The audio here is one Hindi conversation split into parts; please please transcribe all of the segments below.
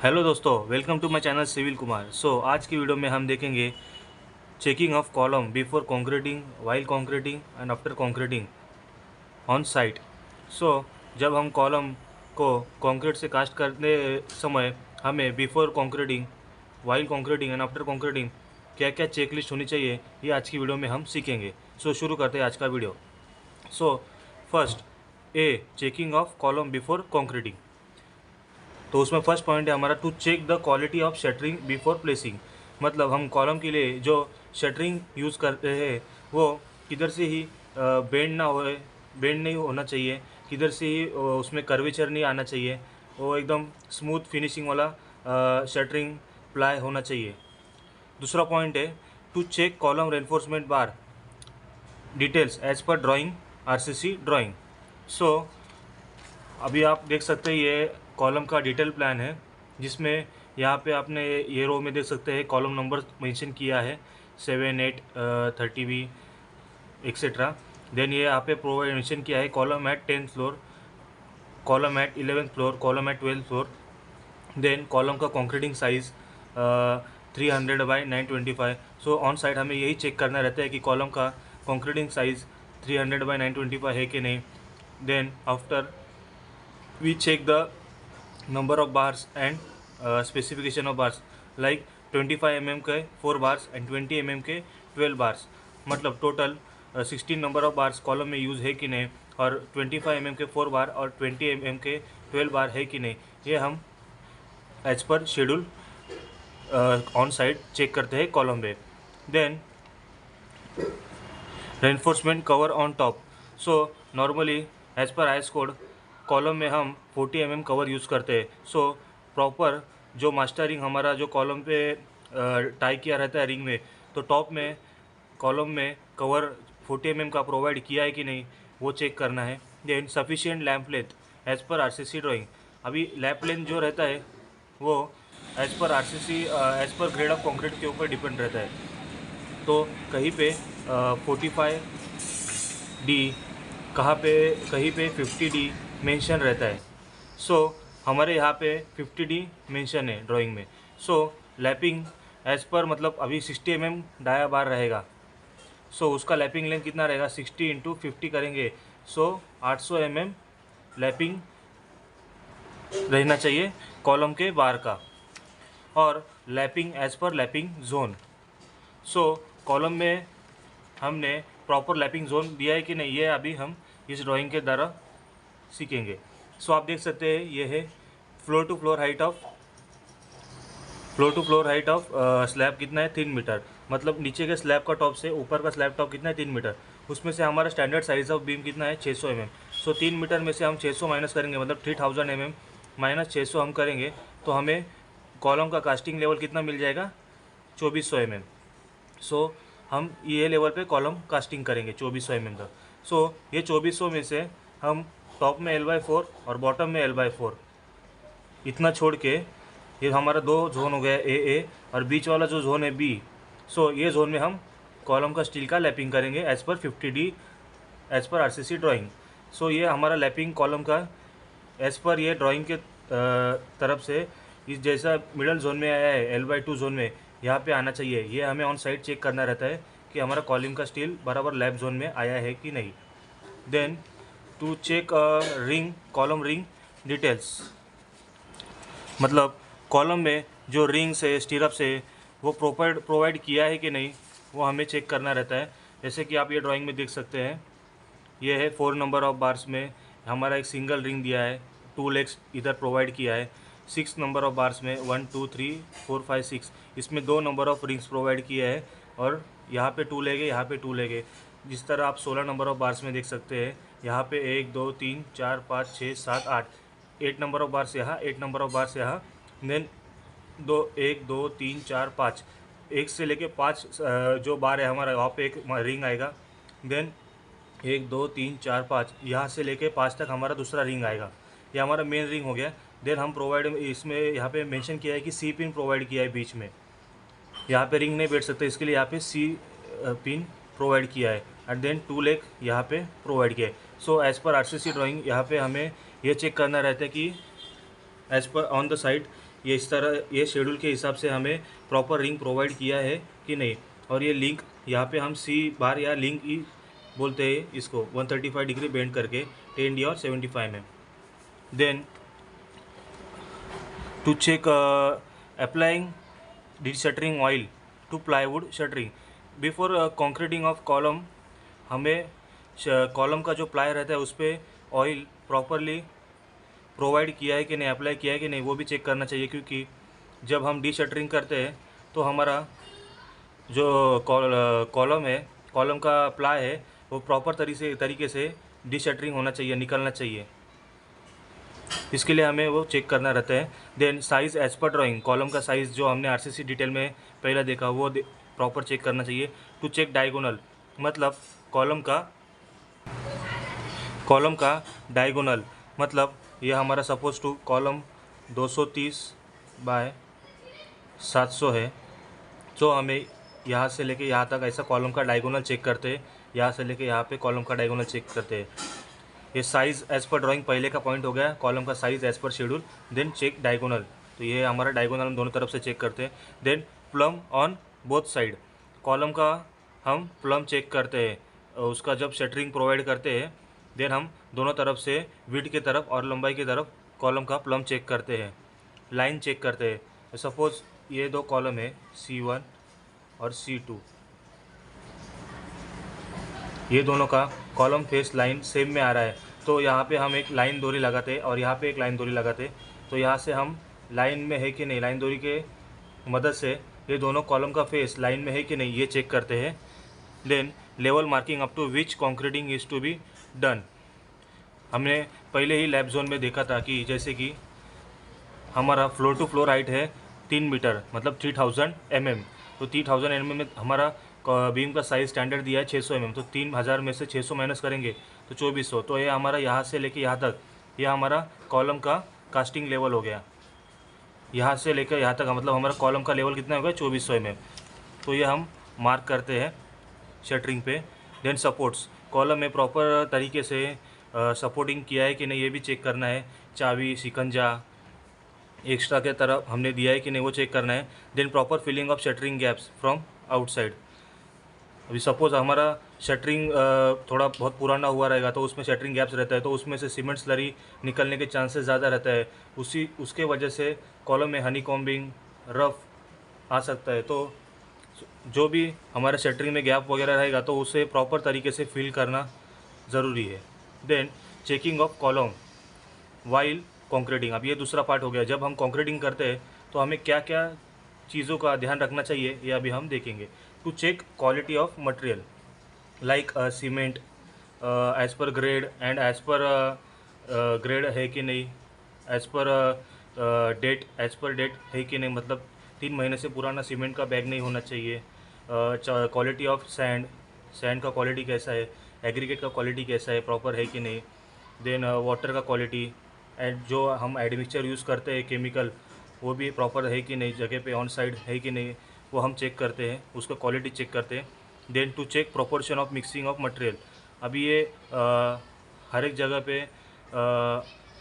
हेलो दोस्तों, welcome to my channel civil Kumar. आज की वीडियो में हम देखेंगे checking of column before concreting, while concreting and after concreting on site. जब हम कॉलम को कंक्रीट से कास्ट करने समय हमें before concreting, while concreting and after concreting क्या क्या चेकलिस्ट होनी चाहिए, ये आज की वीडियो में हम सीखेंगे। शुरू करते हैं आज का video. First, A checking of column before concreting. तो उसमें फर्स्ट पॉइंट है हमारा, to check the quality of shuttering before placing. मतलब हम कॉलम के लिए जो शटरिंग यूज़ करते हैं वो किधर से ही बेंड ना होए, बेंड नहीं होना चाहिए, किधर से ही उसमें कर्वेचर नहीं आना चाहिए, वो एकदम स्मूथ फिनिशिंग वाला शटरिंग प्लाई होना चाहिए। दूसरा पॉइंट है, to check column reinforcement bar details as per drawing, RCC drawing. अभी आप देख सकते हैं ये कॉलम का डिटेल प्लान है, जिसमें यहाँ पे आपने ये रो में देख सकते हैं कॉलम नंबर मेंशन किया है 7, 8, 30B एक्सेट्रा। देन ये यहाँ पे प्रोवाइड मेंशन किया है column at 10th floor, column at 11th floor, column at 12th floor. Then column का कॉन्क्रीटिंग साइज़ 300/925। ऑन साइड हमें यही चेक करना रहता है कि कॉलम का कॉन्क्रीटिंग साइज़ 300/925 है कि नहीं। Then after we check the number of bars and specification of bars, like 25 mm के 4 bars and 20 mm के 12 bars। मतलब total 16 number of bars column में यूज़ है कि नहीं, और 25 mm के 4 बार और 20 mm के 12 बार है कि नहीं, ये हम as per schedule on side check करते हैं कॉलम पे। Then reinforcement cover on top. Normally as per IS code column में हम 40 mm कवर यूज़ करते हैं। प्रॉपर जो मास्टरिंग हमारा जो कॉलम पे टाई किया रहता है रिंग में, तो टॉप में कॉलम में कवर 40 mm का प्रोवाइड किया है कि नहीं, वो चेक करना है। Then sufficient lamp length as per RCC drawing. अभी लैम्प लेंथ जो रहता है वो as per RCC, as per grade of concrete के ऊपर डिपेंड रहता है। तो कहीं पे 45D, कहीं पे 50D मेंशन रहता है। हमारे यहाँ पे 50D मेंशन है ड्राइंग में। लैपिंग एज पर, मतलब अभी 60 mm डाया बार रहेगा, उसका लैपिंग लेंथ कितना रहेगा, 60 × 50 करेंगे, 800 mm लैपिंग रहना चाहिए कॉलम के बार का। और lapping as per lapping zone. Column में हमने प्रॉपर लैपिंग जोन दिया है कि नहीं, ये अभी हम इस ड्राइंग के द्वारा सीखेंगे। आप देख सकते हैं ये है floor to floor height of slab कितना है, 3 मीटर। मतलब नीचे के स्लैब का टॉप से ऊपर का स्लैब टॉप कितना है, 3 मीटर। उसमें से हमारा स्टैंडर्ड साइज ऑफ बीम कितना है, 600 mm। 3 मीटर में से हम 600 माइनस करेंगे, मतलब 3000 mm माइनस 600 हम करेंगे, तो हमें कॉलम का कास्टिंग लेवल कितना मिल जाएगा, 2400 mm। हम ये लेवल पे कॉलम कास्टिंग करेंगे 2400 mm तक। ये 2400 में से हम टॉप में L/4 और बॉटम में L/4 इतना छोड़ के, ये हमारा 2 जोन हो गया A और बीच वाला जो जोन है B। ये जोन में हम कॉलम का स्टील का लैपिंग करेंगे as per 50D, as per RCC drawing. ये हमारा लैपिंग कॉलम का एज पर ये ड्राइंग के तरफ से इस जैसा मिडल जोन में आया है, L/2 जोन में यहाँ पे आना चाहिए। ये हमें ऑन साइड चेक करना रहता है कि हमारा कॉलम का स्टील बराबर लैप जोन में आया है कि नहीं। Then to check ring, column ring details. मतलब कॉलम में जो रिंग्स है, स्टीरअप्स है, वो प्रोवाइड किया है कि नहीं, वो हमें चेक करना रहता है। जैसे कि आप ये ड्राइंग में देख सकते हैं, ये है 4 नंबर ऑफ बार्स में हमारा एक सिंगल रिंग दिया है, 2 लेग्स इधर प्रोवाइड किया है। 6 नंबर ऑफ बार्स में 1 2 3 4 5 6, इसमें 2 नंबर ऑफ रिंग्स प्रोवाइड किया है, और यहाँ पे 2 लेगे, यहाँ पे 2 लेगे। जिस तरह आप 16 नंबर ऑफ बार्स में देख सकते हैं, यहाँ पे 1 2 3 4 5 6 7 8, 8 नंबर ऑफ बार्स यहाँ, 8 नंबर ऑफ बार्स यहाँ। देन 1 2 3 4 5, 1 से लेके 5 जो बार है हमारा, वहाँ पे एक रिंग आएगा। देन 1 2 3 4 5, यहाँ से लेके 5 तक हमारा दूसरा रिंग आएगा, ये हमारा मेन रिंग हो गया। देन हम प्रोवाइड, इसमें यहाँ पे मेंशन किया है कि सी पिन प्रोवाइड किया है बीच में, यहाँ पे रिंग नहीं बैठ सकते, इसके लिए यहाँ पे सी पिन प्रोवाइड किया है। एंड देन 2 लेग यहाँ पे प्रोवाइड किया है। एज़ पर आरसीसी ड्राइंग यहाँ पे हमें ये चेक करना रहता है कि as per on the side ये इस तरह ये शेड्यूल के हिसाब से हमें प्रॉपर रिंग प्रोवाइड किया है कि नहीं। और ये लिंक यहाँ पे हम सी बार या लिंक ई बोलते हैं इसको, 135 डिग्री बेंड करके 10 डी और 75 में। Then to check applying deshuttering oil to plywood shuttering before concreting of column, हमें कॉलम का जो प्लाई रहता है उस पर ऑयल प्रॉपरली प्रोवाइड किया है कि नहीं, अप्लाई किया है कि नहीं, वो भी चेक करना चाहिए। क्योंकि जब हम डीशटरिंग करते हैं तो हमारा जो कॉलम है, कॉलम का प्लाई है, वो प्रॉपर तरीके से डीशटरिंग होना चाहिए, निकलना चाहिए। इसके लिए हमें वो चेक करना रहता है। Then size as per drawing, column का साइज़ जो हमने आरसीसी डिटेल में पहले देखा वो प्रॉपर चेक करना चाहिए। टू चेक डायगोनल, मतलब कॉलम का डायगोनल, मतलब यह हमारा सपोज टू कॉलम 230 बाय 700 है, तो हमें यहाँ से लेके यहाँ तक ऐसा कॉलम का डायगोनल चेक करते हैं, यहाँ से लेके यहाँ पे कॉलम का डायगोनल चेक करते हैं। ये साइज़ एज पर ड्राइंग पहले का पॉइंट हो गया, कॉलम का size as per schedule. Then check diagonal, तो ये हमारा डायगोनल हम दोनों तरफ से चेक करते हैं। Then plumb on both side, column का हम प्लम चेक करते हैं, उसका जब शटरिंग प्रोवाइड करते हैं देन हम दोनों तरफ से विड्थ की तरफ और लंबाई की तरफ कॉलम का प्लम चेक करते हैं। लाइन चेक करते हैं, सपोज ये दो कॉलम है C1 और C2, ये दोनों का कॉलम फेस लाइन सेम में आ रहा है, तो यहाँ पे हम एक लाइन दोरी लगाते हैं और यहाँ पे एक लाइन दोरी लगाते हैं। तो यहाँ से हम लाइन में है कि नहीं, लाइन दोरी के मदद से ये दोनों कॉलम का फेस लाइन में है कि नहीं ये चेक करते हैं। Then level marking up to which concreting is to be done, हमने पहले ही लैब जोन में देखा था कि जैसे कि हमारा फ्लोर टू फ्लोर हाइट है 3 मीटर, मतलब 3000 mm, तो 3000 mm में हमारा बीम का साइज़ स्टैंडर्ड दिया है 600 mm, तो 3000 में से 600 माइनस करेंगे तो 2400, तो ये हमारा यहाँ से लेके यहाँ तक ये हमारा कॉलम का कास्टिंग लेवल हो गया। यहाँ से लेकर यहाँ तक मतलब हमारा कॉलम का लेवल कितना हो गया 2400 mm, तो ये हम मार्क करते हैं शटरिंग पे। देन सपोर्ट्स, कॉलम में प्रॉपर तरीके से सपोर्टिंग किया है कि नहीं ये भी चेक करना है। चाबी शिकंजा एक्स्ट्रा के तरफ हमने दिया है कि नहीं वो चेक करना है। Then proper filling of shuttering gaps from outside, अभी सपोज हमारा शटरिंग थोड़ा बहुत पुराना हुआ रहेगा तो उसमें शटरिंग गैप्स रहता है, तो उसमें से सीमेंट स्लरी निकलने के चांसेस ज़्यादा रहता है, उसके वजह से कॉलम में हनी कॉम्बिंग रफ आ सकता है। तो जो भी हमारा शटरिंग में गैप वगैरह रहेगा तो उसे प्रॉपर तरीके से फिल करना ज़रूरी है। Then checking of column while concreting, अब ये दूसरा पार्ट हो गया। जब हम कॉन्क्रीटिंग करते हैं तो हमें क्या क्या चीज़ों का ध्यान रखना चाहिए ये अभी हम देखेंगे। To check quality of material like cement as per grade and as per grade है कि नहीं, एज पर डेट है कि नहीं, मतलब 3 महीने से पुराना सीमेंट का बैग नहीं होना चाहिए। क्वालिटी ऑफ सैंड का क्वालिटी कैसा है, एग्रीगेट का क्वालिटी कैसा है, प्रॉपर है कि नहीं। देन वाटर का क्वालिटी एंड जो हम एडमिक्सचर यूज़ करते हैं केमिकल वो भी प्रॉपर है कि नहीं, जगह पे ऑन साइड है कि नहीं, वो हम चेक करते हैं, उसका क्वालिटी चेक करते हैं। Then to check proportion of mixing of material, अभी ये हर एक जगह पे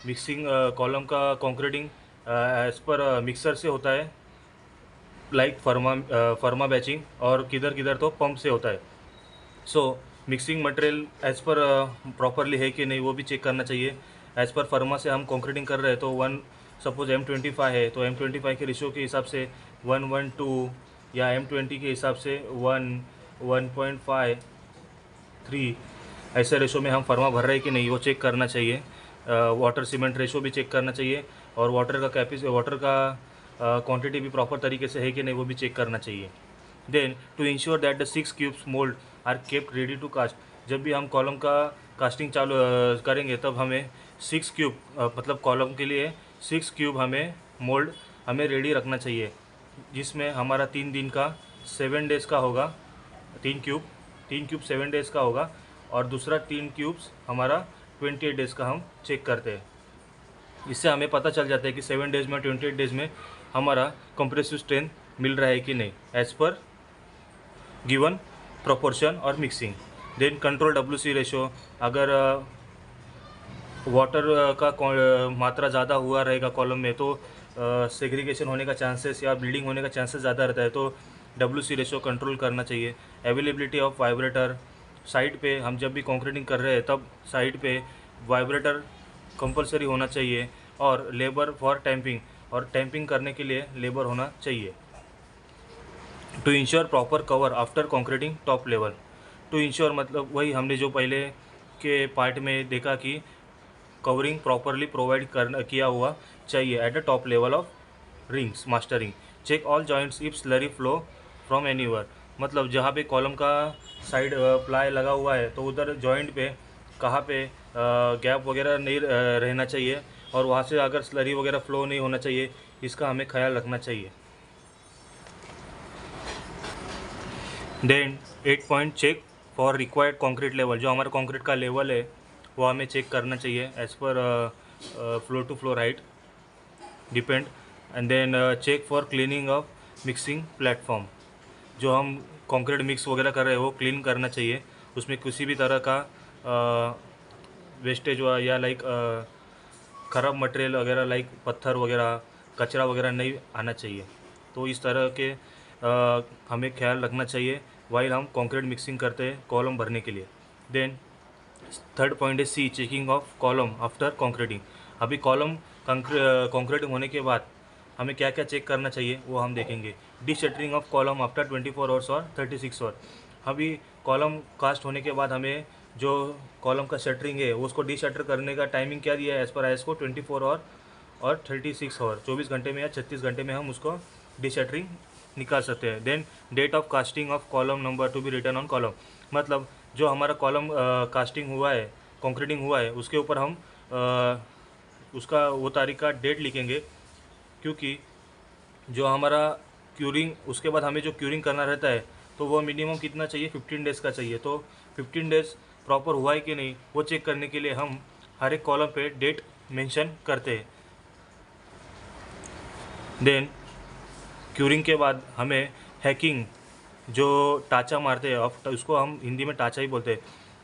मिक्सिंग कॉलम का कॉन्क्रीटिंग एज पर मिक्सर से होता है, लाइक फर्मा बैचिंग, और किधर किधर तो पंप से होता है। सो मिक्सिंग मटेरियल एज पर प्रॉपरली है कि नहीं वो भी चेक करना चाहिए। एज पर फर्मा से हम कॉन्क्रीटिंग कर रहे हैं तो सपोज M25 है तो M25 के रेशियो के हिसाब से 1:1:2 या M20 के हिसाब से 1:1.53 ऐसे रेशो में हम फर्मा भर रहे हैं कि नहीं वो चेक करना चाहिए। वाटर सीमेंट रेशो भी चेक करना चाहिए और वाटर का क्वांटिटी भी प्रॉपर तरीके से है कि नहीं वो भी चेक करना चाहिए। Then to ensure that the 6 cubes mould are kept ready to cast, जब भी हम कॉलम का कास्टिंग चालू करेंगे तब हमें 6 क्यूब मतलब कॉलम के लिए 6 क्यूब हमें मोल्ड हमें रेडी रखना चाहिए, जिसमें हमारा 3 दिन का 7 डेज़ का होगा। 3 क्यूब 7 डेज़ का होगा और दूसरा 3 क्यूब्स हमारा 28 डेज़ का हम चेक करते हैं। इससे हमें पता चल जाता है कि 7 डेज़ में 28 डेज़ में हमारा कंप्रेसिव स्ट्रेंथ मिल रहा है कि नहीं एज़ पर गिवन प्रोपोर्शन और mixing. Then control WC ratio, अगर वाटर का मात्रा ज़्यादा हुआ रहेगा कॉलम में तो सेग्रीगेशन होने का चांसेस या ब्लीडिंग होने का चांसेस ज़्यादा रहता है, तो WC रेशो कंट्रोल करना चाहिए। अवेलेबिलिटी ऑफ वाइब्रेटर, साइड पे हम जब भी कंक्रीटिंग कर रहे हैं तब साइड पे वाइब्रेटर कंपलसरी होना चाहिए, और लेबर फॉर टैंपिंग, और टैंपिंग करने के लिए लेबर होना चाहिए। To ensure proper cover after concreting top level. To ensure मतलब वही हमने जो पहले के पार्ट में देखा कि कवरिंग प्रॉपरली प्रोवाइड करना किया हुआ चाहिए at the top level of rings mastering. Check all joints if slurry flow from anywhere, मतलब जहाँ पे कॉलम का साइड प्लाई लगा हुआ है तो उधर जॉइंट पे कहाँ पे गैप वगैरह नहीं रहना चाहिए, और वहाँ से अगर स्लरी वगैरह फ्लो नहीं होना चाहिए, इसका हमें ख्याल रखना चाहिए। Then 8 point check for required concrete level, जो हमारा कंक्रीट का लेवल है वो हमें चेक करना चाहिए as per floor to floor height depend. And then check for cleaning of mixing platform, जो हम कंक्रीट मिक्स वगैरह कर रहे हैं वो क्लीन करना चाहिए, उसमें किसी भी तरह का वेस्टेज या लाइक ख़राब मटेरियल वगैरह लाइक पत्थर वगैरह कचरा वगैरह नहीं आना चाहिए। तो इस तरह के हमें ख्याल रखना चाहिए वाइल हम कंक्रीट मिक्सिंग करते हैं कॉलम भरने के लिए। देन थर्ड पॉइंट है C, checking of column after concreting. अभी कॉलम कंक्रीटिंग होने के बाद हमें क्या क्या चेक करना चाहिए वो हम देखेंगे। D shuttering of column after 24 hours और 36 आवर। अभी कॉलम कास्ट होने के बाद हमें जो कॉलम का शटरिंग है उसको डी शटर करने का टाइमिंग क्या दिया है एज़ पर आईएस को 24 आवर और 36 आवर, 24 घंटे में या 36 घंटे में हम उसको डी शटरिंग निकाल सकते हैं। Then date of casting of column number to be written on column, मतलब जो हमारा कॉलम कास्टिंग हुआ है कंक्रीटिंग हुआ है उसके ऊपर हम उसका वो तारीख का डेट लिखेंगे, क्योंकि जो हमारा क्यूरिंग उसके बाद हमें जो क्यूरिंग करना रहता है तो वो मिनिमम कितना चाहिए, 15 डेज़ का चाहिए। तो 15 डेज़ प्रॉपर हुआ है कि नहीं वो चेक करने के लिए हम हर एक कॉलम पे डेट मेंशन करते हैं। देन क्यूरिंग के बाद हमें हैकिंग, जो टाचा मारते हैं उसको हम हिंदी में टाचा ही बोलते हैं,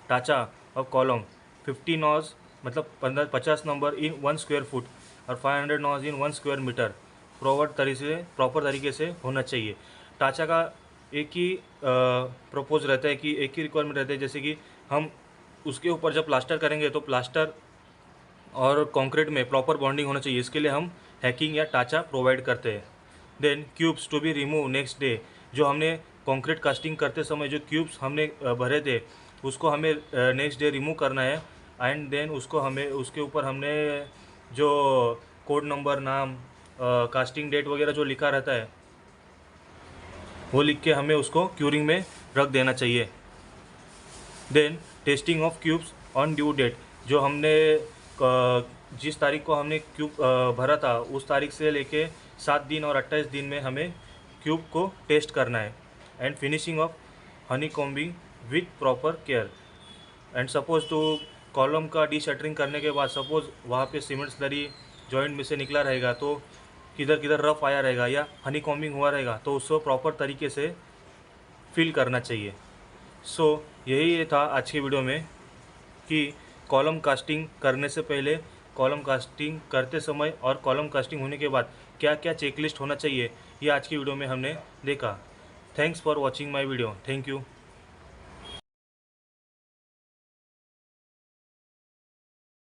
टाचा ऑफ कॉलम 50 नॉज मतलब 50 नंबर इन 1 स्क्वायर फुट और 500 नॉज इन 1 स्क्वायर मीटर प्रॉपर तरीके से होना चाहिए। टाचा का एक ही प्रपोज रहता है कि एक ही रिक्वायरमेंट रहता है, जैसे कि हम उसके ऊपर जब प्लास्टर करेंगे तो प्लास्टर और कंक्रीट में प्रॉपर बॉन्डिंग होना चाहिए, इसके लिए हम हैकिंग या टाचा प्रोवाइड करते हैं। Then cubes to be remove next day, जो हमने कंक्रीट कास्टिंग करते समय जो क्यूब्स हमने भरे थे उसको हमें नेक्स्ट डे रिमूव करना है। एंड देन उसको हमें उसके ऊपर हमने जो कोड नंबर, नाम, कास्टिंग डेट वगैरह जो लिखा रहता है वो लिख के हमें उसको क्यूरिंग में रख देना चाहिए। Then testing of cubes on due date, जो हमने जिस तारीख को हमने क्यूब भरा था उस तारीख से लेके 7 दिन और 28 दिन में हमें क्यूब को टेस्ट करना है। And finishing of honey combing with proper care. And suppose तो कॉलम का डी शटरिंग करने के बाद सपोज वहाँ पे सीमेंट स्लरी जॉइंट में से निकला रहेगा तो किधर किधर रफ आया रहेगा या हनी कॉम्बिंग हुआ रहेगा तो उसको प्रॉपर तरीके से फिल करना चाहिए। सो यही था आज की वीडियो में कि कॉलम कास्टिंग करने से पहले, कॉलम कास्टिंग करते समय और कॉलम कास्टिंग होने के बाद क्या क्या चेकलिस्ट होना चाहिए, ये आज की वीडियो में हमने देखा। Thanks for watching my video. Thank you.